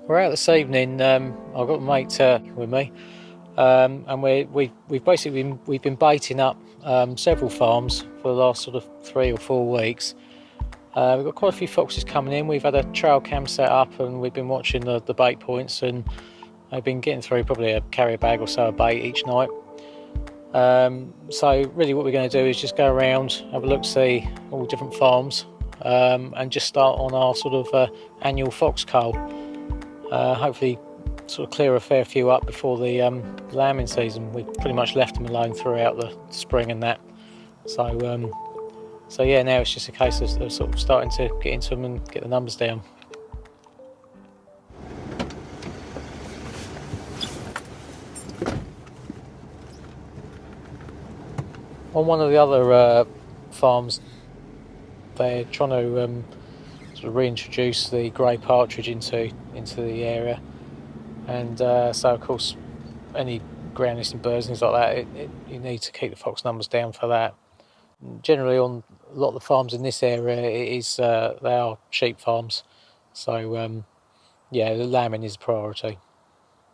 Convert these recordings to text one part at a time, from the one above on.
We're out this evening. I've got a mate with me, and we've basically been baiting up several farms for the last sort of 3 or 4 weeks. We've got quite a few foxes coming in. We've had a trail cam set up, and we've been watching the bait points, and I've been getting through probably a carrier bag or so of bait each night. So really, what we're going to do is just go around, have a look, see all different farms, and just start on our sort of annual fox cull. Hopefully sort of clear a fair few up before the lambing season. We've pretty much left them alone throughout the spring and that. So yeah, now it's just a case of sort of starting to get into them and get the numbers down. On one of the other farms, they're trying to sort of reintroduce the grey partridge into the area, and so of course any ground nesting birds and things like that, you need to keep the fox numbers down for that. Generally on a lot of the farms in this area, they are sheep farms, so yeah, the lambing is priority.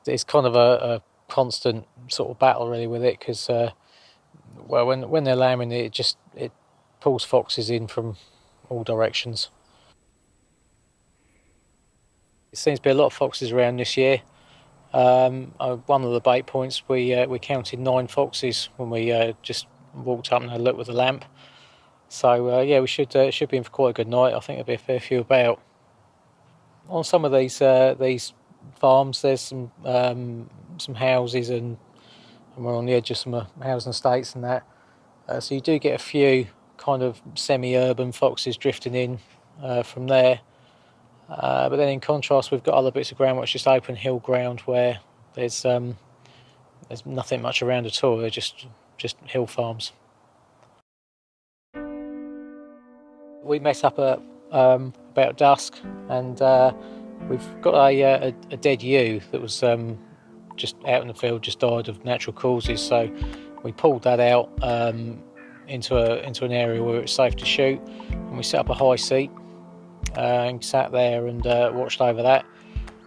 It's kind of a constant sort of battle really with it, because well, when they're lambing, it pulls foxes in from all directions. It seems to be a lot of foxes around this year. One of the bait points, we counted 9 foxes when we just walked up and had a look with the lamp. So yeah, we should be in for quite a good night. I think there'll be a fair few about. On some of these farms, there's some houses, and we're on the edge of some housing estates and that. So you do get a few kind of semi-urban foxes drifting in from there. But then in contrast, we've got other bits of ground which is just open hill ground, where there's nothing much around at all. They're just hill farms. We met up at about dusk, and we've got a dead ewe that was just out in the field, just died of natural causes. So we pulled that out into an area where it's safe to shoot, and we set up a high seat and sat there and watched over that.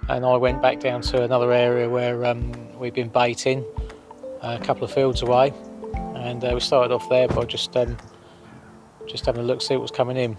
And I went back down to another area where we'd been baiting a couple of fields away, and we started off there by just having a look, see what was coming in.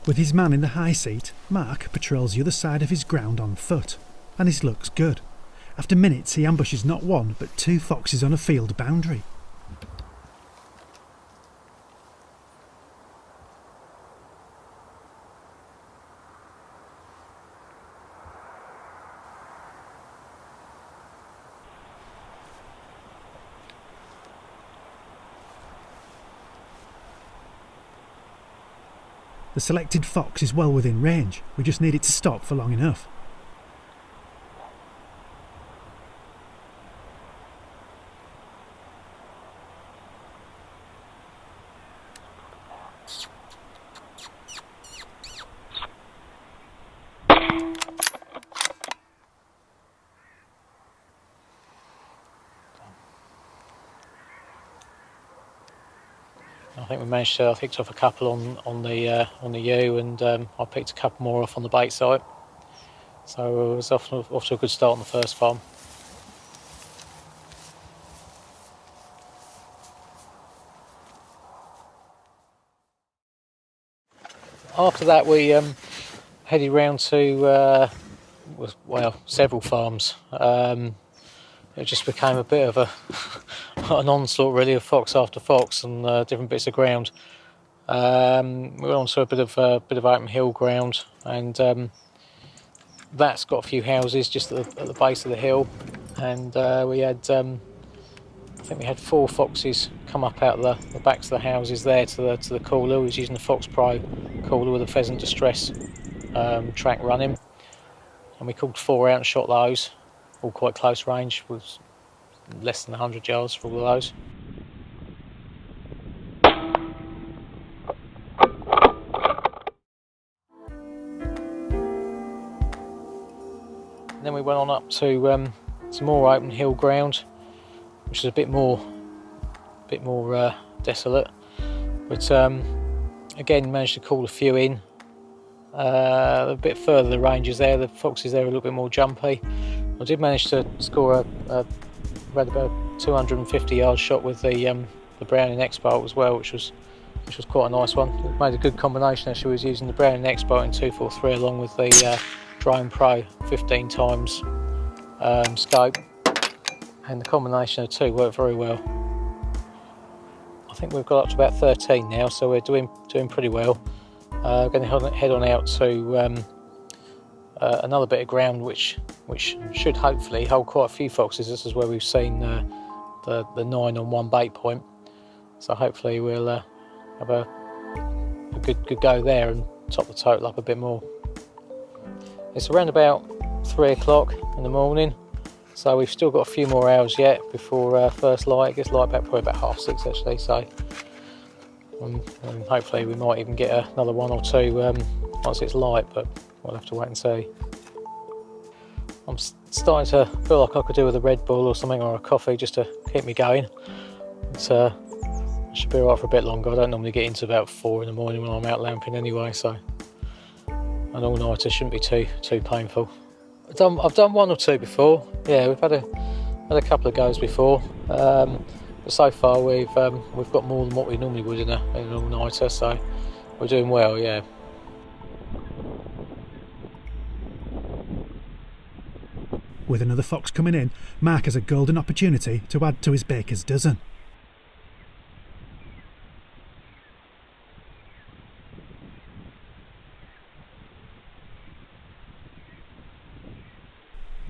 With his man in the high seat, Mark patrols the other side of his ground on foot, and his luck's good. After minutes he ambushes not 1 but 2 foxes on a field boundary. The selected fox is well within range, we just need it to stop for long enough. I think we managed to. I picked off a couple on the ewe, and I picked a couple more off on the bait site. So it was off to a good start on the first farm. After that, we headed round to several farms. It just became a bit of an onslaught really of fox after fox and different bits of ground. We went on to a bit of open hill ground, and that's got a few houses just at the base of the hill, and we had I think we had 4 foxes come up out of the backs of the houses there to the cooler. We was using the Fox Pro cooler with a pheasant distress track running, and we called 4 out and shot those, all quite close range. Was less than 100 yards for all of those. And then we went on up to some more open hill ground, which is a bit more desolate, but again managed to call a few in. A bit further the ranges there, the foxes there are a little bit more jumpy. I did manage to score about 250 yard shot with the Browning X-Bolt as well, which was quite a nice one. It made a good combination actually. I was using the Browning X-Bolt in 243 along with the Drone Pro 15 times scope, and the combination of the two worked very well. I think we've got up to about 13 now, so we're doing pretty well. Going to head on out to another bit of ground which should hopefully hold quite a few foxes. This is where we've seen the 9 on one bait point, so hopefully we'll have a good go there and top the total up a bit more. It's around about 3 o'clock in the morning, so we've still got a few more hours yet before first light. It gets light back probably about 6:30 actually, so and hopefully we might even get another one or two once it's light, but we'll have to wait and see. I'm starting to feel like I could do with a Red Bull or something, or a coffee, just to keep me going. It should be alright for a bit longer. I don't normally get into about 4 in the morning when I'm out lamping anyway, so an all-nighter shouldn't be too painful. I've done one or two before. Yeah, we've had a couple of goes before, but so far we've got more than what we normally would in an all-nighter, so we're doing well. Yeah. With another fox coming in, Mark has a golden opportunity to add to his baker's dozen.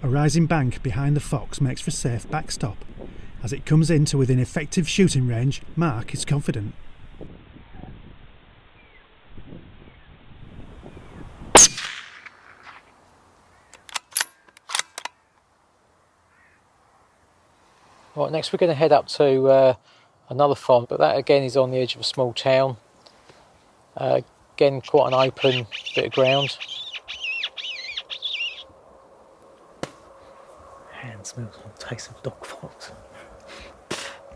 A rising bank behind the fox makes for a safe backstop. As it comes in to within effective shooting range, Mark is confident. Right, next we're going to head up to another farm, but that again is on the edge of a small town. Again, quite an open bit of ground. Hand smells like taste of dog fox.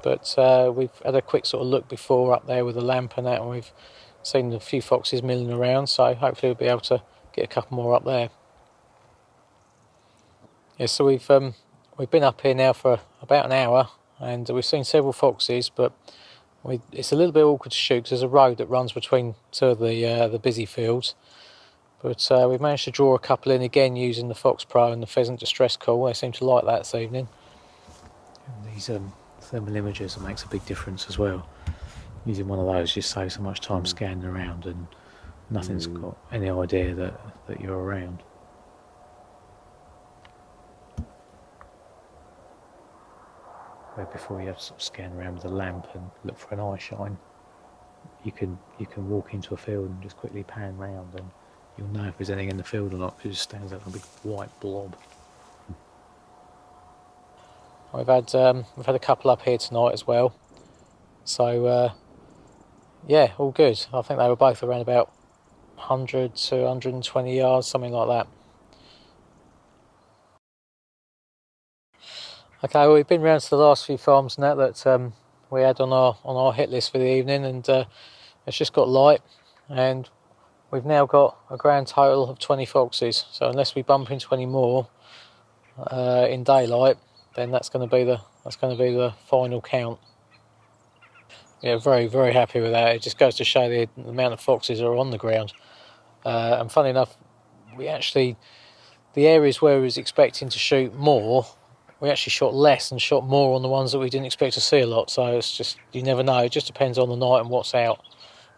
But we've had a quick sort of look before up there with a lamp and that, and we've seen a few foxes milling around, so hopefully we'll be able to get a couple more up there. Yeah, so we've been up here now for about an hour, and we've seen several foxes, but it's a little bit awkward to shoot because there's a road that runs between two of the busy fields. But we've managed to draw a couple in again using the Fox Pro and the Pheasant Distress Call. They seem to like that this evening. And these thermal imagers makes a big difference as well. Using one of those just saves so much time scanning around, and nothing's got any idea that you're around. Where before you have to sort of scan around with a lamp and look for an eye shine, you can walk into a field and just quickly pan round, and you'll know if there's anything in the field or not because it just stands out like a big white blob. We've had a couple up here tonight as well, so yeah, all good. I think they were both around about 100 to 120 yards, something like that. Okay, well, we've been round to the last few farms and that we had on our hit list for the evening, and it's just got light, and we've now got a grand total of 20 foxes. So unless we bump into any more in daylight, then that's going to be the final count. Yeah, very, very happy with that. It just goes to show the amount of foxes that are on the ground. And funny enough, the areas where we was expecting to shoot more, we actually shot less and shot more on the ones that we didn't expect to see a lot. So it's just, you never know. It just depends on the night and what's out.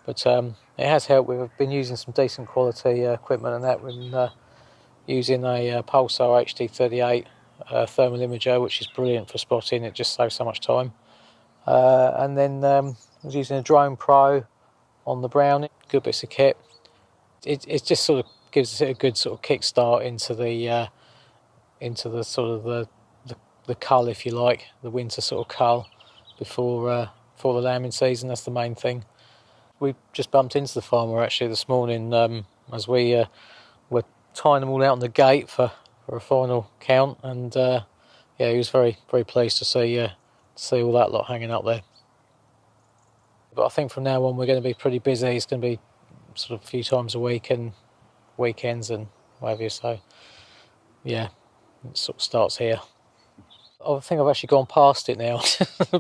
But it has helped. We've been using some decent quality equipment and that. We've been using a Pulsar HD38 thermal imager, which is brilliant for spotting. It just saves so much time. And then I was using a Drone Pro on the Browning. Good bits of kit. It just sort of gives it a good sort of kickstart into the sort of the the cull, if you like, the winter sort of cull before the lambing season. That's the main thing. We just bumped into the farmer actually this morning as we were tying them all out on the gate for a final count, and yeah, he was very, very pleased to see all that lot hanging up there. But I think from now on we're going to be pretty busy. It's going to be sort of a few times a week and weekends and whatever. So yeah, it sort of starts here. I think I've actually gone past it now,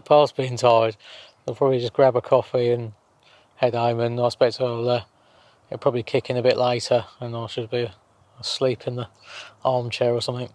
past being tired. I'll probably just grab a coffee and head home, and I expect it'll probably kick in a bit later and I should be asleep in the armchair or something.